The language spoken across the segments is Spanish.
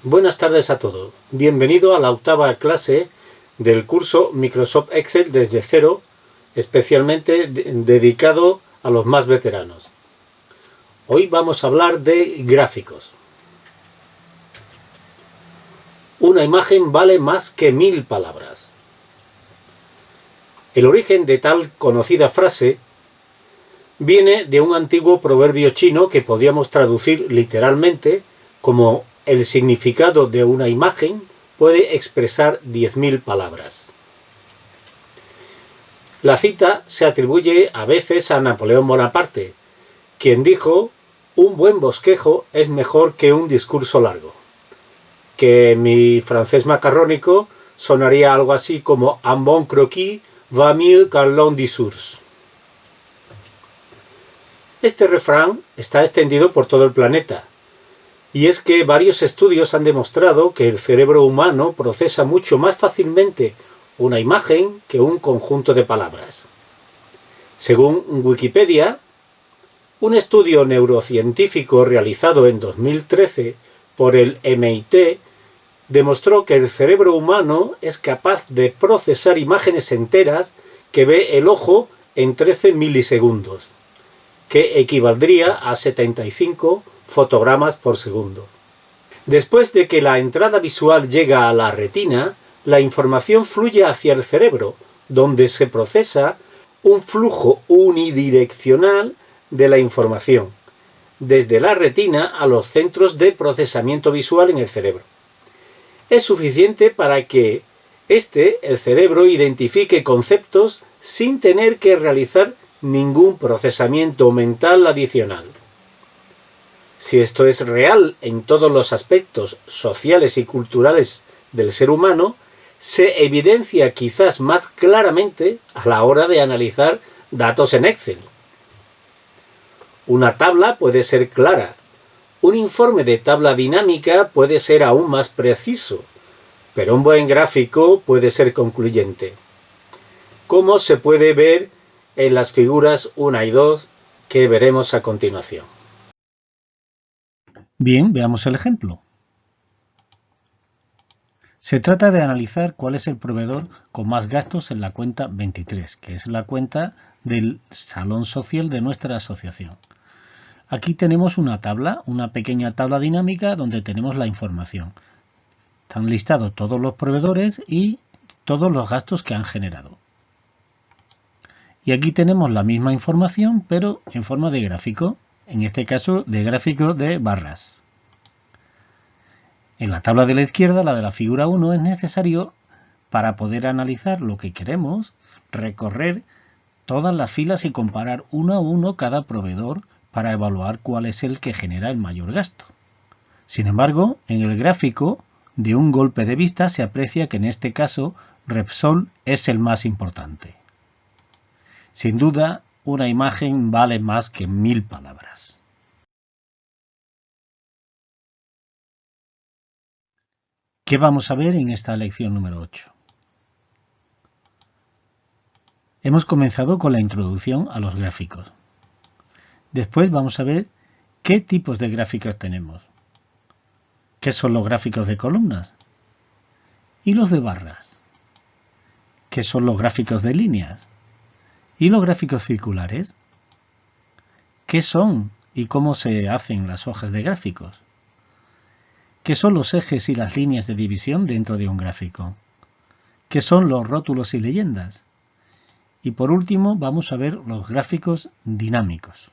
Buenas tardes a todos. Bienvenido a la octava clase del curso Microsoft Excel desde cero, especialmente dedicado a los más veteranos. Hoy vamos a hablar de gráficos. Una imagen vale más que 1000 palabras. El origen de tal conocida frase viene de un antiguo proverbio chino que podríamos traducir literalmente como el significado de una imagen puede expresar 10.000 palabras. La cita se atribuye a veces a Napoleón Bonaparte, quien dijo: un buen bosquejo es mejor que un discurso largo, que en mi francés macarrónico sonaría algo así como un bon croquis va mieux qu'un long discours. Este refrán está extendido por todo el planeta, y es que varios estudios han demostrado que el cerebro humano procesa mucho más fácilmente una imagen que un conjunto de palabras. Según Wikipedia, un estudio neurocientífico realizado en 2013 por el MIT demostró que el cerebro humano es capaz de procesar imágenes enteras que ve el ojo en 13 milisegundos, que equivaldría a 75 fotogramas por segundo. Después de que la entrada visual llega a la retina, la información fluye hacia el cerebro, donde se procesa un flujo unidireccional de la información, desde la retina a los centros de procesamiento visual en el cerebro. Es suficiente para que el cerebro identifique conceptos sin tener que realizar ningún procesamiento mental adicional. Si esto es real en todos los aspectos sociales y culturales del ser humano, se evidencia quizás más claramente a la hora de analizar datos en Excel. Una tabla puede ser clara. Un informe de tabla dinámica puede ser aún más preciso, pero un buen gráfico puede ser concluyente, como se puede ver en las figuras 1 y 2 que veremos a continuación. Bien, veamos el ejemplo. Se trata de analizar cuál es el proveedor con más gastos en la cuenta 23, que es la cuenta del salón social de nuestra asociación. Aquí tenemos una tabla, una pequeña tabla dinámica donde tenemos la información. Están listados todos los proveedores y todos los gastos que han generado. Y aquí tenemos la misma información, pero en forma de gráfico, en este caso de gráfico de barras. En la tabla de la izquierda, la de la figura 1, es necesario, para poder analizar lo que queremos, recorrer todas las filas y comparar uno a uno cada proveedor para evaluar cuál es el que genera el mayor gasto. Sin embargo, en el gráfico, de un golpe de vista se aprecia que en este caso Repsol es el más importante. Sin duda, una imagen vale más que 1000 palabras. ¿Qué vamos a ver en esta lección número 8? Hemos comenzado con la introducción a los gráficos. Después vamos a ver qué tipos de gráficos tenemos. ¿Qué son los gráficos de columnas? ¿Y los de barras? ¿Qué son los gráficos de líneas? ¿Y los gráficos circulares? ¿Qué son y cómo se hacen las hojas de gráficos? ¿Qué son los ejes y las líneas de división dentro de un gráfico? ¿Qué son los rótulos y leyendas? Y por último vamos a ver los gráficos dinámicos.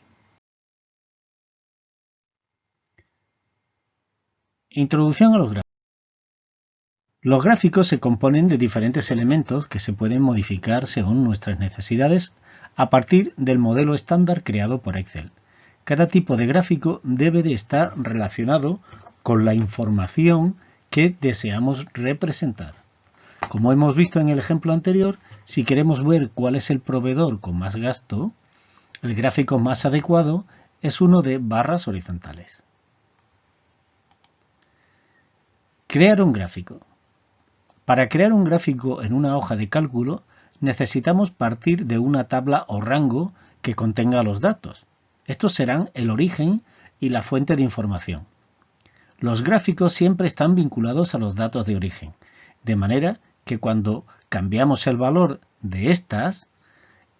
Introducción a los gráficos. Los gráficos se componen de diferentes elementos que se pueden modificar según nuestras necesidades a partir del modelo estándar creado por Excel. Cada tipo de gráfico debe de estar relacionado con la información que deseamos representar. Como hemos visto en el ejemplo anterior, si queremos ver cuál es el proveedor con más gasto, el gráfico más adecuado es uno de barras horizontales. Crear un gráfico. Para crear un gráfico en una hoja de cálculo, necesitamos partir de una tabla o rango que contenga los datos. Estos serán el origen y la fuente de información. Los gráficos siempre están vinculados a los datos de origen, de manera que cuando cambiamos el valor de estas,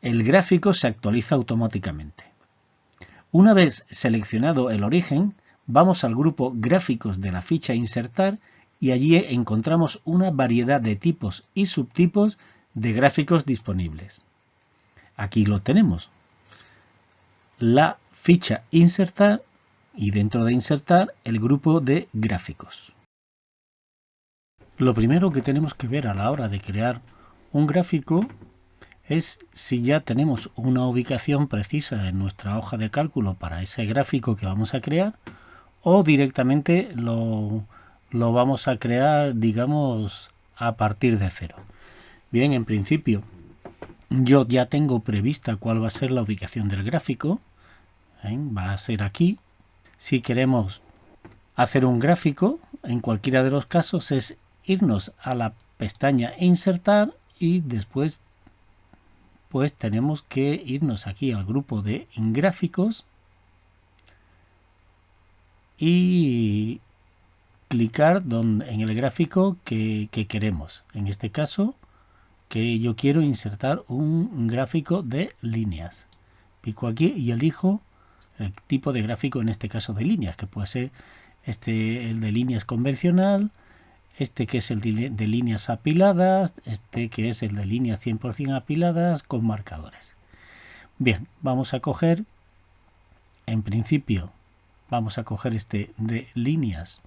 el gráfico se actualiza automáticamente. Una vez seleccionado el origen, vamos al grupo Gráficos de la ficha Insertar y allí encontramos una variedad de tipos y subtipos de gráficos disponibles. Aquí lo tenemos. La ficha Insertar y dentro de Insertar el grupo de Gráficos. Lo primero que tenemos que ver a la hora de crear un gráfico es si ya tenemos una ubicación precisa en nuestra hoja de cálculo para ese gráfico que vamos a crear o directamente lo vamos a crear, digamos, a partir de cero. Bien, en principio yo ya tengo prevista cuál va a ser la ubicación del gráfico. Va a ser aquí. Si queremos hacer un gráfico, en cualquiera de los casos es irnos a la pestaña Insertar y después pues tenemos que irnos aquí al grupo de Gráficos y clicar en el gráfico que queremos. En este caso, que yo quiero insertar un gráfico de líneas. Pico aquí y elijo el tipo de gráfico, en este caso de líneas, que puede ser el de líneas convencional, que es el de líneas apiladas, que es el de líneas 100% apiladas con marcadores. Bien, vamos a coger, en principio, vamos a coger este de líneas,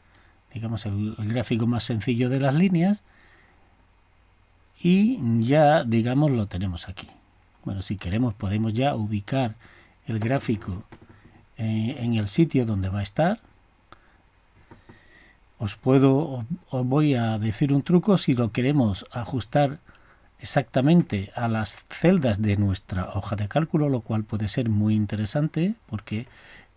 digamos el gráfico más sencillo de las líneas, y ya, digamos, lo tenemos aquí. Bueno, si queremos podemos ya ubicar el gráfico en el sitio donde va a estar. Os voy a decir un truco si lo queremos ajustar exactamente a las celdas de nuestra hoja de cálculo, lo cual puede ser muy interesante porque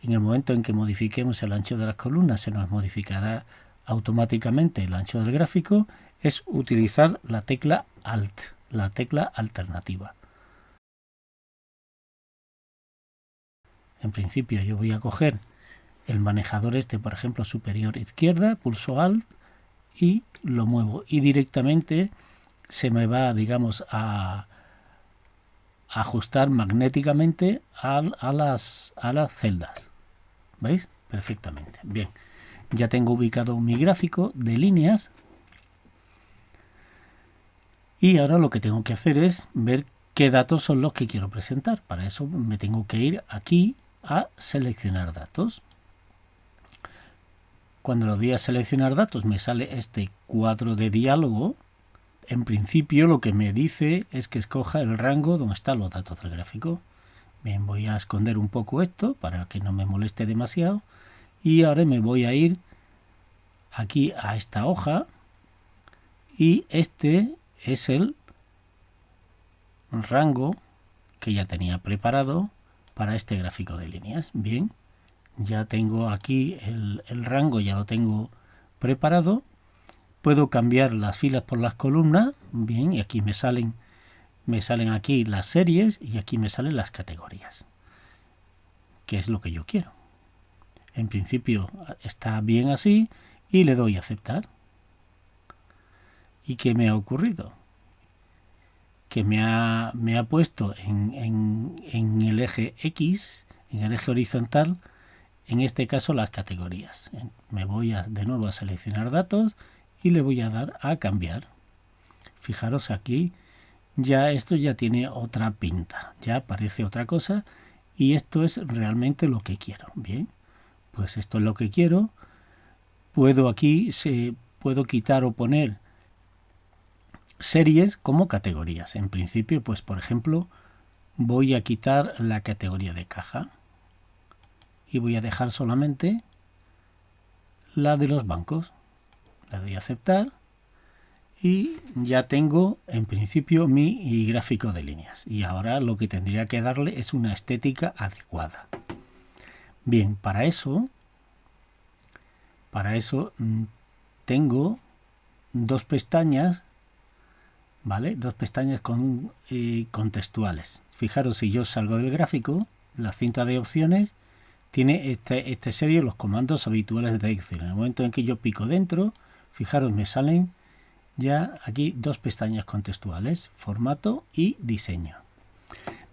en el momento en que modifiquemos el ancho de las columnas se nos modificará automáticamente el ancho del gráfico. Es utilizar la tecla Alt, la tecla alternativa. En principio yo voy a coger el manejador por ejemplo, superior izquierda, pulso Alt y lo muevo. Y directamente se me va, digamos, a ajustar magnéticamente a las celdas. ¿Veis? Perfectamente. Bien, ya tengo ubicado mi gráfico de líneas. Y ahora lo que tengo que hacer es ver qué datos son los que quiero presentar. Para eso me tengo que ir aquí a seleccionar datos. Cuando le doy a seleccionar datos me sale este cuadro de diálogo. En principio lo que me dice es que escoja el rango donde están los datos del gráfico. Bien, voy a esconder un poco esto para que no me moleste demasiado. Y ahora me voy a ir aquí a esta hoja. Y este es el rango que ya tenía preparado para este gráfico de líneas. Bien, ya tengo aquí el rango, ya lo tengo preparado. Puedo cambiar las filas por las columnas. Bien, y aquí me salen aquí las series y aquí me salen las categorías, que es lo que yo quiero. En principio está bien así y le doy a aceptar. ¿Y qué me ha ocurrido? Que me ha puesto en el eje X, en el eje horizontal, en este caso las categorías. Me voy de nuevo a seleccionar datos y le voy a dar a cambiar. Fijaros aquí, esto ya tiene otra pinta, ya parece otra cosa y esto es realmente lo que quiero. Bien, pues esto es lo que quiero. Puedo quitar o poner series como categorías. En principio, pues por ejemplo, voy a quitar la categoría de caja y voy a dejar solamente la de los bancos. Le doy a aceptar y ya tengo en principio mi gráfico de líneas. Y ahora lo que tendría que darle es una estética adecuada. Bien, para eso tengo dos pestañas, ¿vale? Dos pestañas contextuales. Fijaros, si yo salgo del gráfico, la cinta de opciones tiene este serie los comandos habituales de Excel. En el momento en que yo pico dentro, fijaros, me salen ya aquí dos pestañas contextuales, formato y diseño.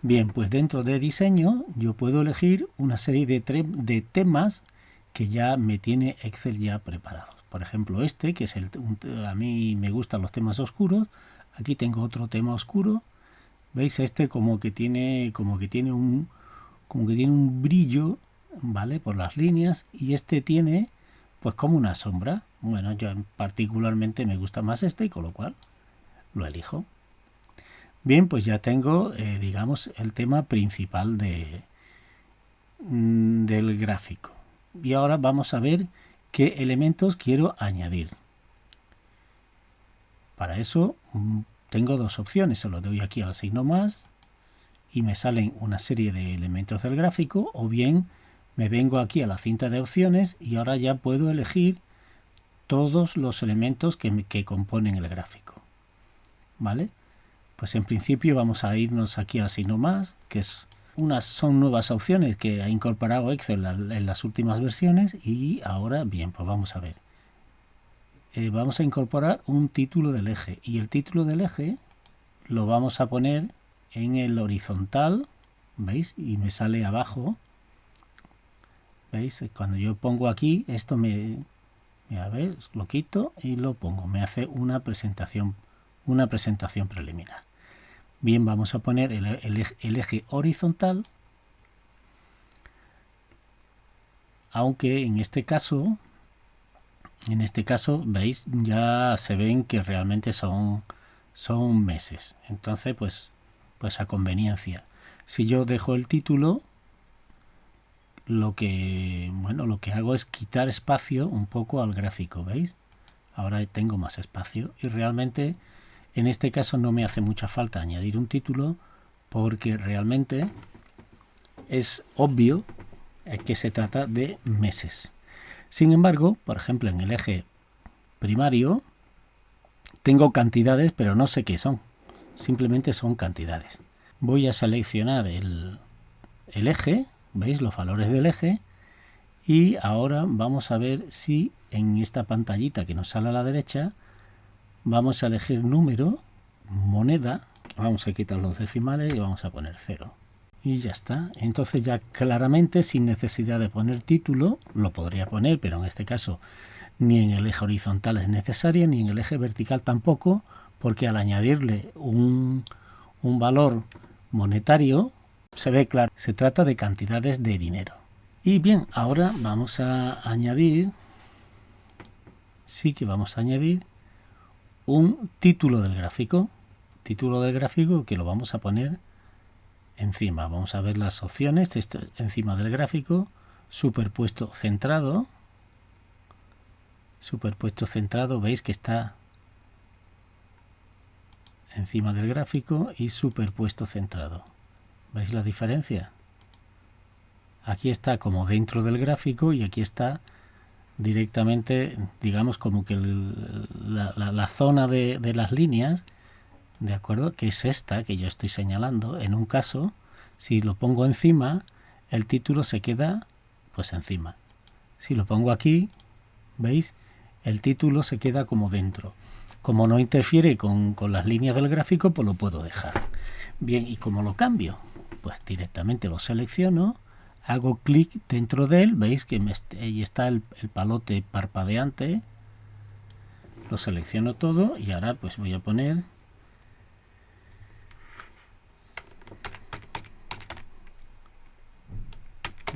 Bien, pues dentro de diseño yo puedo elegir una serie de temas que ya me tiene Excel ya preparados. Por ejemplo, este, que es a mí me gustan los temas oscuros. Aquí tengo otro tema oscuro. ¿Veis? Este como que tiene un brillo, ¿vale? Por las líneas, y este tiene pues como una sombra. Bueno, yo particularmente me gusta más este, y con lo cual lo elijo. Bien, pues ya tengo, digamos, el tema principal del gráfico. Y ahora vamos a ver qué elementos quiero añadir. Para eso tengo dos opciones. Se lo doy aquí al signo más y me salen una serie de elementos del gráfico, o bien me vengo aquí a la cinta de opciones y ahora ya puedo elegir todos los elementos que componen el gráfico. ¿Vale? Pues en principio vamos a irnos aquí al signo más, que son nuevas opciones que ha incorporado Excel en las últimas versiones, y ahora bien, pues vamos a ver. Vamos a incorporar un título del eje, y el título del eje lo vamos a poner en el horizontal, ¿veis? Y me sale abajo, ¿veis? Cuando yo pongo aquí, esto a ver, lo quito y lo pongo, me hace una presentación preliminar. Bien, vamos a poner el eje horizontal, aunque en este caso, veis, ya se ven que realmente son meses. Entonces, pues a conveniencia. Si yo dejo el título, lo que hago es quitar espacio un poco al gráfico, ¿veis? Ahora tengo más espacio y realmente en este caso no me hace mucha falta añadir un título, porque realmente es obvio que se trata de meses. Sin embargo, por ejemplo, en el eje primario tengo cantidades, pero no sé qué son. Simplemente son cantidades. Voy a seleccionar el eje, ¿veis? Los valores del eje. Y ahora vamos a ver si en esta pantallita que nos sale a la derecha vamos a elegir número, moneda, vamos a quitar los decimales y vamos a poner 0. Y ya está. Entonces ya claramente, sin necesidad de poner título, lo podría poner, pero en este caso ni en el eje horizontal es necesario, ni en el eje vertical tampoco, porque al añadirle un valor monetario, se ve claro, se trata de cantidades de dinero. Y bien, ahora vamos a añadir, sí que vamos a añadir un título del gráfico que lo vamos a poner encima. Vamos a ver las opciones, encima del gráfico, superpuesto centrado, veis que está encima del gráfico, y superpuesto centrado. ¿Veis la diferencia? Aquí está como dentro del gráfico y aquí está directamente, digamos, como que la zona de las líneas, ¿de acuerdo? Que es esta que yo estoy señalando. En un caso, si lo pongo encima, el título se queda pues encima. Si lo pongo aquí, ¿veis? El título se queda como dentro. Como no interfiere con las líneas del gráfico, pues lo puedo dejar. Bien, ¿y cómo lo cambio? Pues directamente lo selecciono, hago clic dentro de él, veis que ahí está el palote parpadeante, lo selecciono todo y ahora pues voy a poner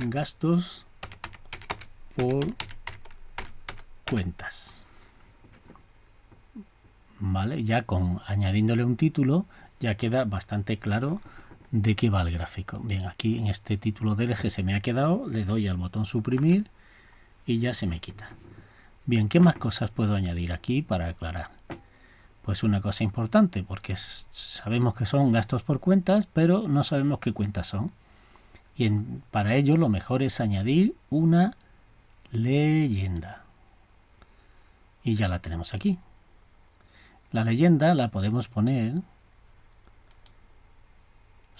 gastos por cuentas. Vale, ya añadiéndole un título ya queda bastante claro de qué va el gráfico. Bien, aquí en este título del eje se me ha quedado, le doy al botón suprimir y ya se me quita. Bien, ¿qué más cosas puedo añadir aquí para aclarar? Pues una cosa importante, porque sabemos que son gastos por cuentas, pero no sabemos qué cuentas son. Y para ello lo mejor es añadir una leyenda. Y ya la tenemos aquí. La leyenda la podemos poner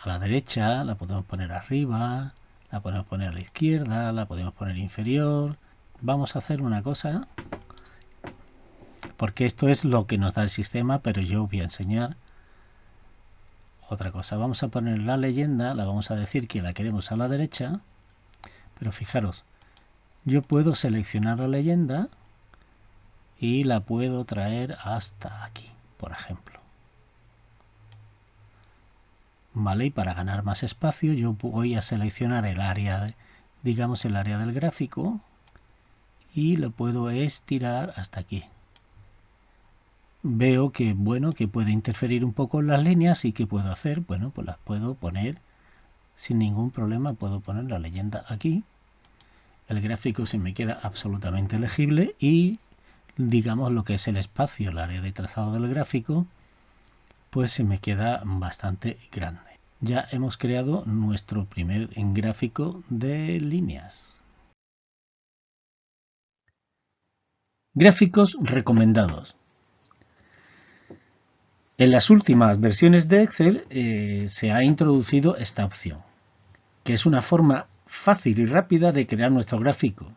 a la derecha, la podemos poner arriba, La podemos poner a la izquierda, la podemos poner inferior. Vamos a hacer una cosa, porque esto es lo que nos da el sistema, pero yo voy a enseñar otra cosa. Vamos a poner la leyenda, la vamos a decir que la queremos a la derecha, pero fijaros, yo puedo seleccionar la leyenda y la puedo traer hasta aquí, por ejemplo. Vale, y para ganar más espacio yo voy a seleccionar el área, digamos el área del gráfico, y lo puedo estirar hasta aquí. Veo que, bueno, que puede interferir un poco en las líneas y ¿qué puedo hacer? Bueno, pues las puedo poner sin ningún problema, puedo poner la leyenda aquí. El gráfico se me queda absolutamente legible y digamos lo que es el espacio, el área de trazado del gráfico, pues se me queda bastante grande. Ya hemos creado nuestro primer gráfico de líneas. Gráficos recomendados. En las últimas versiones de Excel se ha introducido esta opción, que es una forma fácil y rápida de crear nuestro gráfico.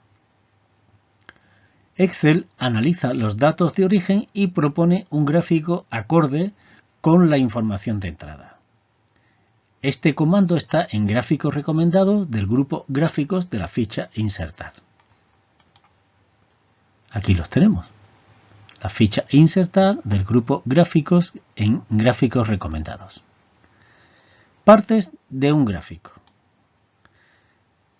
Excel analiza los datos de origen y propone un gráfico acorde con la información de entrada. Este comando está en Gráficos recomendados del grupo Gráficos de la ficha Insertar. Aquí los tenemos. La ficha Insertar del grupo Gráficos en Gráficos recomendados. Partes de un gráfico.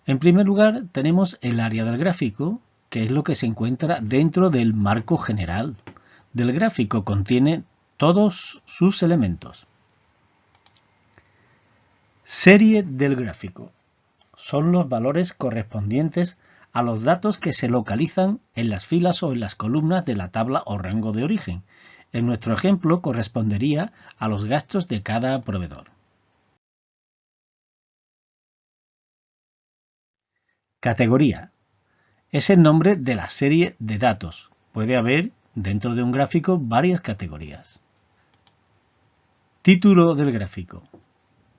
En primer lugar tenemos el área del gráfico, que es lo que se encuentra dentro del marco general del gráfico. Contiene todos sus elementos. Serie del gráfico. Son los valores correspondientes a los datos que se localizan en las filas o en las columnas de la tabla o rango de origen. En nuestro ejemplo correspondería a los gastos de cada proveedor. Categoría. Es el nombre de la serie de datos. Puede haber dentro de un gráfico varias categorías. Título del gráfico.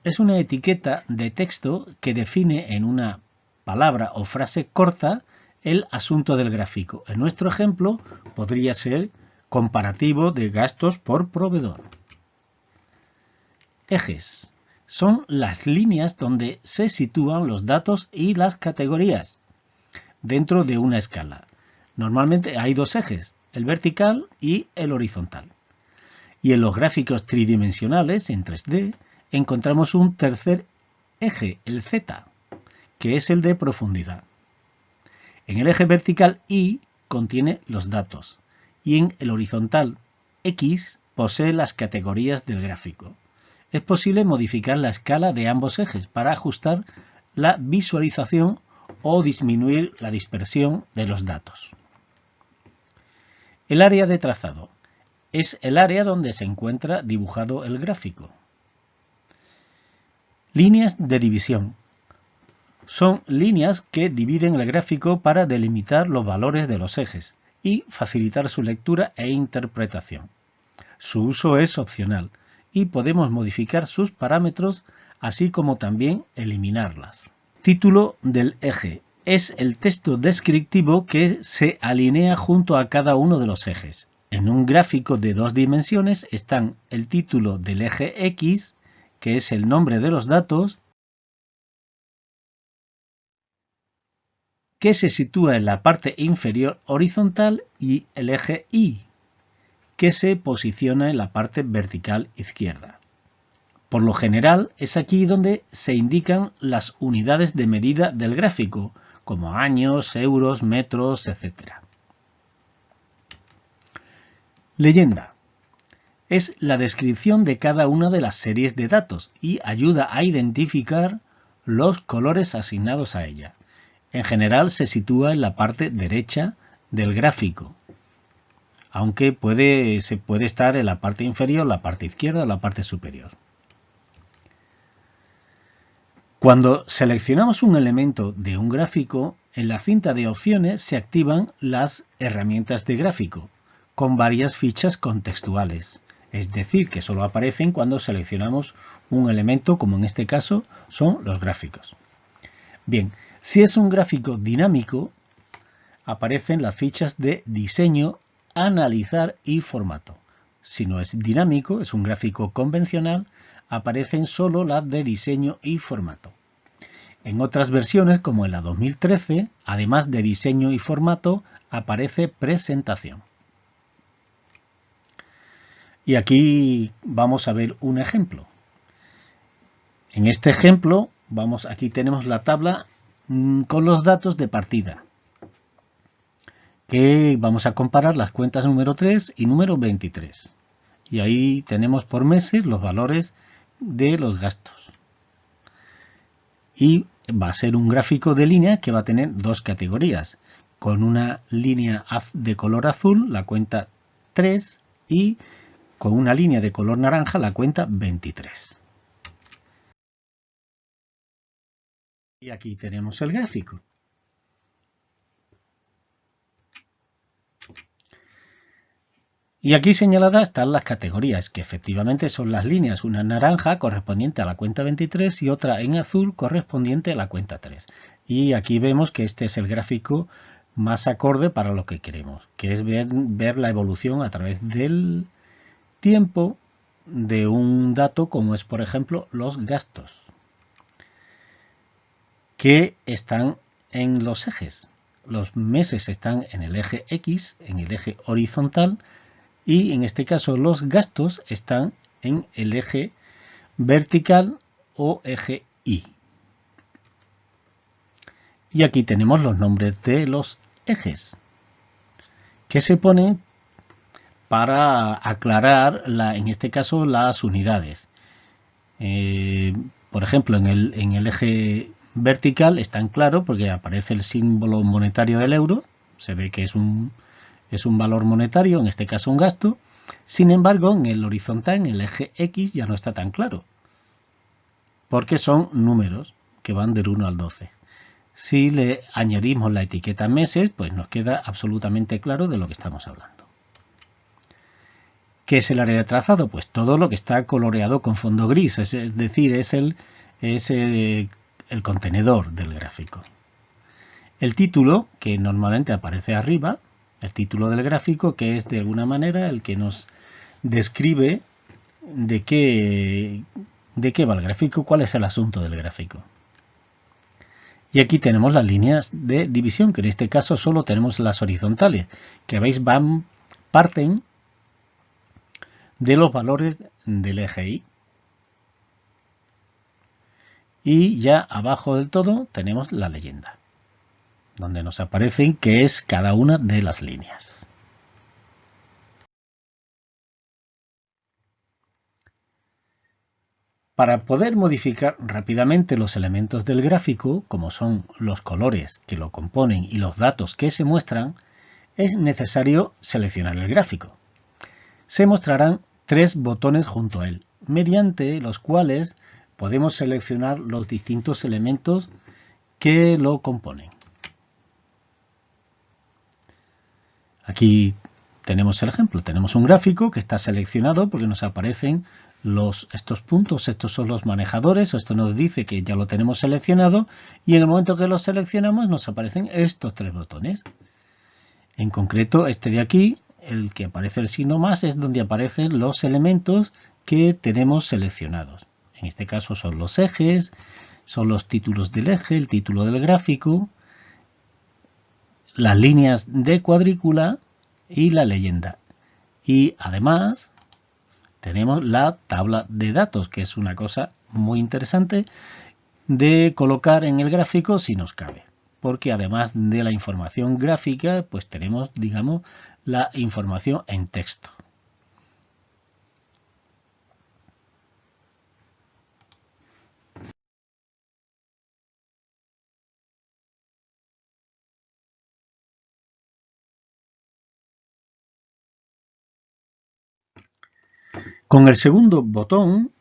Es una etiqueta de texto que define en una palabra o frase corta el asunto del gráfico. En nuestro ejemplo podría ser comparativo de gastos por proveedor. Ejes. Son las líneas donde se sitúan los datos y las categorías dentro de una escala. Normalmente hay dos ejes, el vertical y el horizontal. Y en los gráficos tridimensionales en 3D encontramos un tercer eje, el Z, que es el de profundidad. En el eje vertical Y contiene los datos y en el horizontal X posee las categorías del gráfico. Es posible modificar la escala de ambos ejes para ajustar la visualización o disminuir la dispersión de los datos. El área de trazado es el área donde se encuentra dibujado el gráfico. Líneas de división. Son líneas que dividen el gráfico para delimitar los valores de los ejes y facilitar su lectura e interpretación. Su uso es opcional y podemos modificar sus parámetros así como también eliminarlas. Título del eje. Es el texto descriptivo que se alinea junto a cada uno de los ejes. En un gráfico de 2 dimensiones están el título del eje X, que es el nombre de los datos, que se sitúa en la parte inferior horizontal, y el eje Y, que se posiciona en la parte vertical izquierda. Por lo general es aquí donde se indican las unidades de medida del gráfico, como años, euros, metros, etc. Leyenda. Es la descripción de cada una de las series de datos y ayuda a identificar los colores asignados a ella. En general se sitúa en la parte derecha del gráfico, aunque se puede estar en la parte inferior, la parte izquierda o la parte superior. Cuando seleccionamos un elemento de un gráfico, en la cinta de opciones se activan las herramientas de gráfico, con varias fichas contextuales. Es decir, que solo aparecen cuando seleccionamos un elemento, como en este caso son los gráficos. Bien, si es un gráfico dinámico, aparecen las fichas de diseño, analizar y formato. Si no es dinámico, es un gráfico convencional, aparecen solo las de diseño y formato. En otras versiones, como en la 2013, además de diseño y formato, aparece presentación. Y aquí vamos a ver un ejemplo. En este ejemplo, aquí tenemos la tabla con los datos de partida, que vamos a comparar las cuentas número 3 y número 23. Y ahí tenemos por meses los valores de los gastos. Y va a ser un gráfico de línea que va a tener dos categorías, con una línea de color azul, la cuenta 3, y con una línea de color naranja, la cuenta 23. Y aquí tenemos el gráfico. Y aquí señaladas están las categorías, que efectivamente son las líneas, una en naranja correspondiente a la cuenta 23 y otra en azul correspondiente a la cuenta 3. Y aquí vemos que este es el gráfico más acorde para lo que queremos, que es ver la evolución a través del tiempo de un dato como es, por ejemplo, los gastos, que están en los ejes. Los meses están en el eje X, en el eje horizontal, y en este caso los gastos están en el eje vertical o eje Y. Y aquí tenemos los nombres de los ejes que se ponen para aclarar, en este caso, las unidades. Por ejemplo, en el eje vertical está en claro porque aparece el símbolo monetario del euro, se ve que es un valor monetario, en este caso un gasto. Sin embargo, en el horizontal, en el eje X, ya no está tan claro, porque son números que van del 1 al 12. Si le añadimos la etiqueta meses, pues nos queda absolutamente claro de lo que estamos hablando. ¿Qué es el área de trazado? Pues todo lo que está coloreado con fondo gris, es decir, es el contenedor del gráfico. El título, que normalmente aparece arriba, el título del gráfico, que es de alguna manera el que nos describe de qué va el gráfico, cuál es el asunto del gráfico. Y aquí tenemos las líneas de división, que en este caso solo tenemos las horizontales, que veis parten de los valores del eje Y. Y ya abajo del todo tenemos la leyenda, donde nos aparecen qué es cada una de las líneas. Para poder modificar rápidamente los elementos del gráfico, como son los colores que lo componen y los datos que se muestran, es necesario seleccionar el gráfico. Se mostrarán 3 botones junto a él, mediante los cuales podemos seleccionar los distintos elementos que lo componen. Aquí tenemos el ejemplo, tenemos un gráfico que está seleccionado porque nos aparecen estos puntos, estos son los manejadores, esto nos dice que ya lo tenemos seleccionado y en el momento que lo seleccionamos nos aparecen estos 3 botones. En concreto, este de aquí, el que aparece el signo más, es donde aparecen los elementos que tenemos seleccionados. En este caso son los ejes, son los títulos del eje, el título del gráfico, las líneas de cuadrícula y la leyenda. Y además tenemos la tabla de datos, que es una cosa muy interesante de colocar en el gráfico si nos cabe. Porque además de la información gráfica, pues tenemos, digamos, la información en texto. Con el segundo botón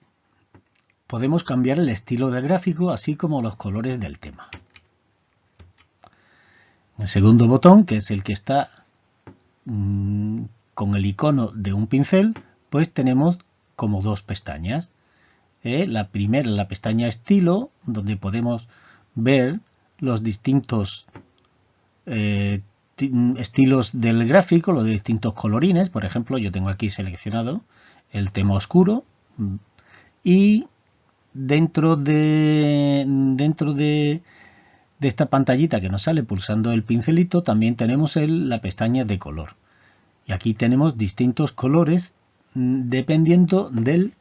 podemos cambiar el estilo del gráfico, así como los colores del tema. El segundo botón, que es el que está con el icono de un pincel, pues tenemos como 2 pestañas. La primera, la pestaña estilo, donde podemos ver los distintos estilos del gráfico, los distintos colorines. Por ejemplo, yo tengo aquí seleccionado el tema oscuro y dentro de esta pantallita que nos sale pulsando el pincelito también tenemos la pestaña de color. Y aquí tenemos distintos colores dependiendo del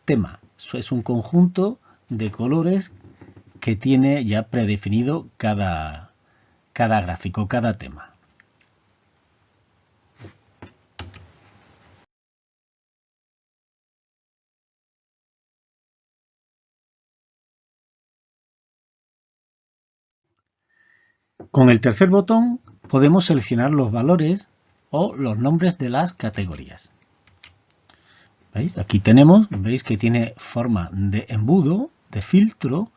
tema. Eso es un conjunto de colores que tiene ya predefinido cada gráfico, cada tema. Con el tercer botón podemos seleccionar los valores o los nombres de las categorías. ¿Veis? Aquí tenemos, veis que tiene forma de embudo, de filtro,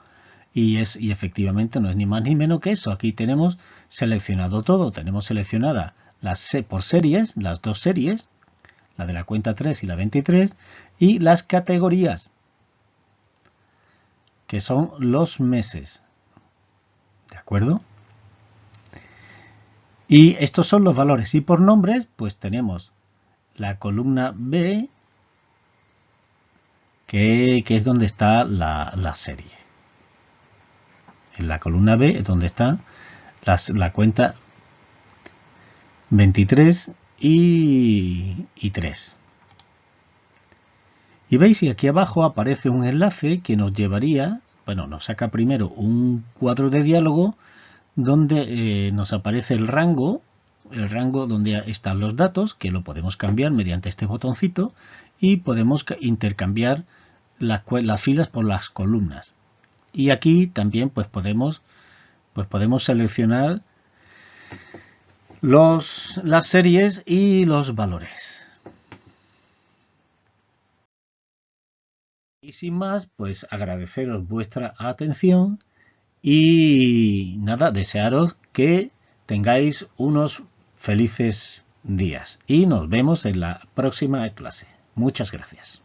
y efectivamente no es ni más ni menos que eso. Aquí tenemos seleccionado todo. Tenemos seleccionada por series, las dos series, la de la cuenta 3 y la 23, y las categorías, que son los meses. ¿De acuerdo? Y estos son los valores. Y por nombres, pues tenemos la columna B, que es donde está la serie. En la columna B es donde está la cuenta 23 y 3. Y veis, y aquí abajo aparece un enlace que nos llevaría, bueno, nos saca primero un cuadro de diálogo donde nos aparece el rango donde están los datos, que lo podemos cambiar mediante este botoncito, y podemos intercambiar las filas por las columnas. Y aquí también pues podemos seleccionar las series y los valores. Y sin más, pues agradeceros vuestra atención y nada, desearos que tengáis unos felices días. Y nos vemos en la próxima clase. Muchas gracias.